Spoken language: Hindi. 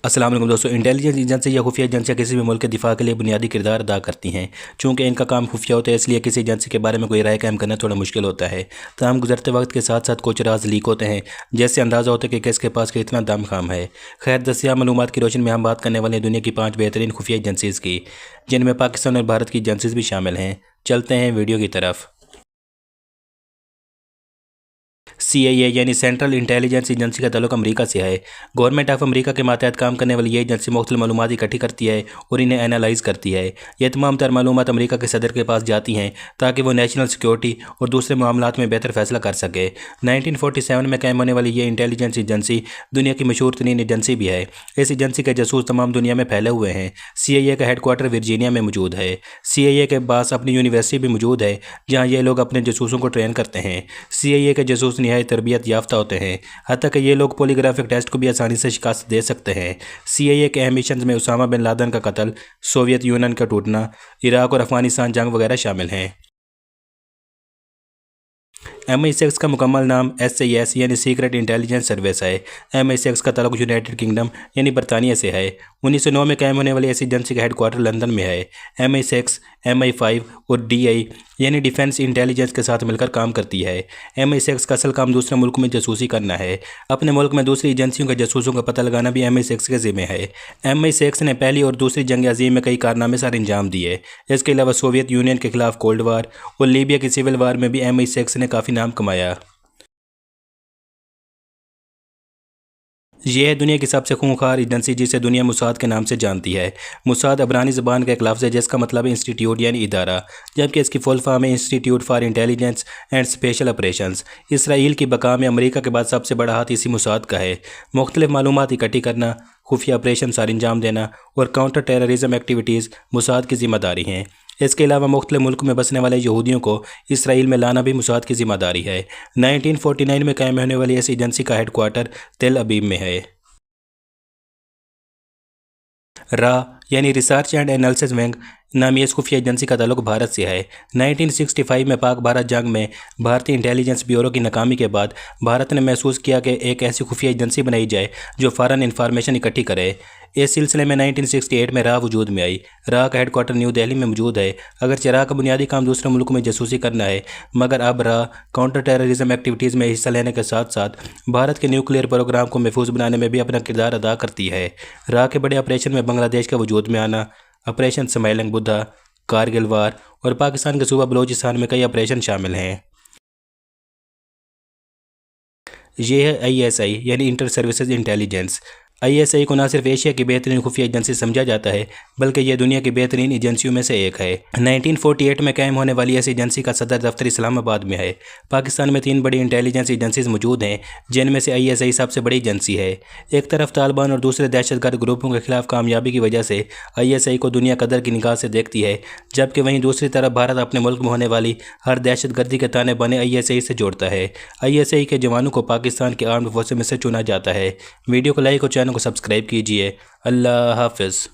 अस्सलाम वालेकुम दोस्तों। इंटेलिजेंस एजेंसी या खुफिया एजेंसियाँ किसी भी मुल्क के दिफा के लिए बुनियादी किरदार अदा करती हैं। चूँकि इनका काम खुफिया होता है, इसलिए किसी एजेंसी के बारे में कोई राय कायम करना थोड़ा मुश्किल होता है। तमाम गुजरते वक्त के साथ साथ कुछ राज लीक होते हैं, जैसे अंदाज़ा होता है कि किसके पास कितना दम खाम है। खैर, दस्तियाब मालूमात की रोशनी में हम बात करने वाले हैं दुनिया की 5 बेहतरीन खुफिया एजेंसीज़ की, जिनमें पाकिस्तान और भारत की एजेंसीज़ भी शामिल हैं। चलते हैं वीडियो की तरफ। CIA यानी सेंट्रल इंटेलिजेंस एजेंसी का ताल्लुक अमेरिका से है। गवर्नमेंट ऑफ अमेरिका के मातहत काम करने वाली ये एजेंसी मुख्तलिफ मालूमात इकट्ठी करती है और इन्हें एनालाइज करती है। यह तमाम तर मालूमात अमेरिका के सदर के पास जाती हैं ताकि वो नेशनल सिक्योरिटी और दूसरे मामलात में बेहतर फैसला कर सके। 1947 में कायम होने वाली ये इंटेलिजेंस एजेंसी दुनिया की मशहूर तरीन एजेंसी भी है। इस एजेंसी के जासूस तमाम दुनिया में फैले हुए हैं। CIA का हेडक्वार्टर वर्जीनिया में मौजूद है। CIA के पास अपनी यूनिवर्सिटी भी मौजूद है, जहाँ ये लोग अपने जासूसों को ट्रेन करते हैं। CIA के जासूस नहायत तरबियत याफ्ता होते हैं, हत्ता कि ये लोग पॉलीग्राफिक टेस्ट को भी आसानी से शिकस्त दे सकते हैं। CIA के अहम मिशन में उसामा बिन लादेन का कत्ल, सोवियत यूनियन का टूटना, इराक और अफगानिस्तान जंग वगैरह शामिल हैं। MI6 का मुकम्मल नाम SAS यानी सीक्रेट इंटेलिजेंस सर्विस है। MI6 का ताल्लुक यूनाइटेड किंगडम यानी बरतानिया से है। 1909 में कायम होने वाली इस एजेंसी का हेडक्वार्टर लंदन में है। MI6, MI5 और DI यानी डिफेंस इंटेलिजेंस के साथ मिलकर काम करती है। MI6 का असल काम दूसरे मुल्क में जासूसी करना है। अपने मुल्क में दूसरी एजेंसियों के जासूसों का पता लगाना भी MI6 के ज़िम्मे है। MI6 ने पहली और दूसरी जंग अजीम में कई कारनामे सर अंजाम दिए। इसके अलावा सोवियत यूनियन के खिलाफ कोल्ड वार और लीबिया की सिविल वार में भी MI6 ने काफ़ी नाम कमाया। यह है दुनिया की सबसे खूंखार एजेंसी, जिसे दुनिया मुसाद के नाम से जानती है। मुसाद अबरानी ज़बान का एक लफ्ज़ है जिसका मतलब है इंस्टीट्यूट यानी इदारा, जबकि इसकी फुल फॉर्म है institute for intelligence and special operations. Israel की बका में अमेरिका के बाद सबसे बड़ा हाथ इसी मुसाद का है। मुख्तलिफ मालूमात इकट्ठी करना, खुफिया ऑपरेशन सर अंजाम देना और काउंटर टेररिज्म एक्टिविटीज़ मुसाद की जिम्मेदारी हैं। इसके अलावा मुख्तलिफ मुल्क में बसने वाले यहूदियों को इसराइल में लाना भी मुसाद की जिम्मेदारी है। 1949 में कायम होने वाली इस एजेंसी का हेडक्वार्टर तेल अबीब में है। रा यानी रिसर्च एंड एनालिसिस विंग नामी इस खुफिया एजेंसी का ताल्लुक भारत से है। 1965 में पाक भारत जंग में भारतीय इंटेलिजेंस ब्यूरो की नाकामी के बाद भारत ने महसूस किया कि एक ऐसी खुफिया एजेंसी बनाई जाए जो फ़ौरन इंफॉर्मेशन इकट्ठी करे। इस सिलसिले में 1968 में रा वजूद में आई। रा का हेडक्वार्टर न्यू दिल्ली में मौजूद है। अगरचे रा का बुनियादी काम दूसरे मुल्कों में जासूसी करना है, मगर अब रा काउंटर टेररिज्म एक्टिविटीज़ में हिस्सा लेने के साथ साथ भारत के न्यूक्लियर प्रोग्राम को महफूज बनाने में भी अपना किरदार अदा करती है। रा के बड़े ऑपरेशन में बांग्लादेश के वजूद में आना, ऑपरेशन स्माइलिंग बुद्धा, कारगिल वार और पाकिस्तान के सूबा बलूचिस्तान में कई ऑपरेशन शामिल हैं। ये है ISI यानी इंटर सर्विसेज इंटेलिजेंस। ISI को न सिर्फ एशिया की बेहतरीन खुफिया एजेंसी समझा जाता है, बल्कि यह दुनिया की बेहतरीन एजेंसियों में से एक है। 1948 में कायम होने वाली इस एजेंसी का सदर दफ्तर इस्लामाबाद में है। पाकिस्तान में 3 बड़ी इंटेलिजेंस एजेंसीज मौजूद हैं, जिनमें से ISI सबसे बड़ी एजेंसी है। एक तरफ तालिबान और दूसरे दहशतगर्द ग्रुपों के खिलाफ कामयाबी की वजह से ISI को दुनिया कदर की निगाह से देखती है, जबकि वहीं दूसरी तरफ भारत अपने मुल्क में होने वाली हर दहशतगर्दी के ताने बाने ISI से जोड़ता है। ISI के जवानों को पाकिस्तान के आर्म्ड फोर्सेस में से चुना जाता है। वीडियो को लाइक और चैनल को सब्सक्राइब कीजिए। अल्लाह हाफिज़।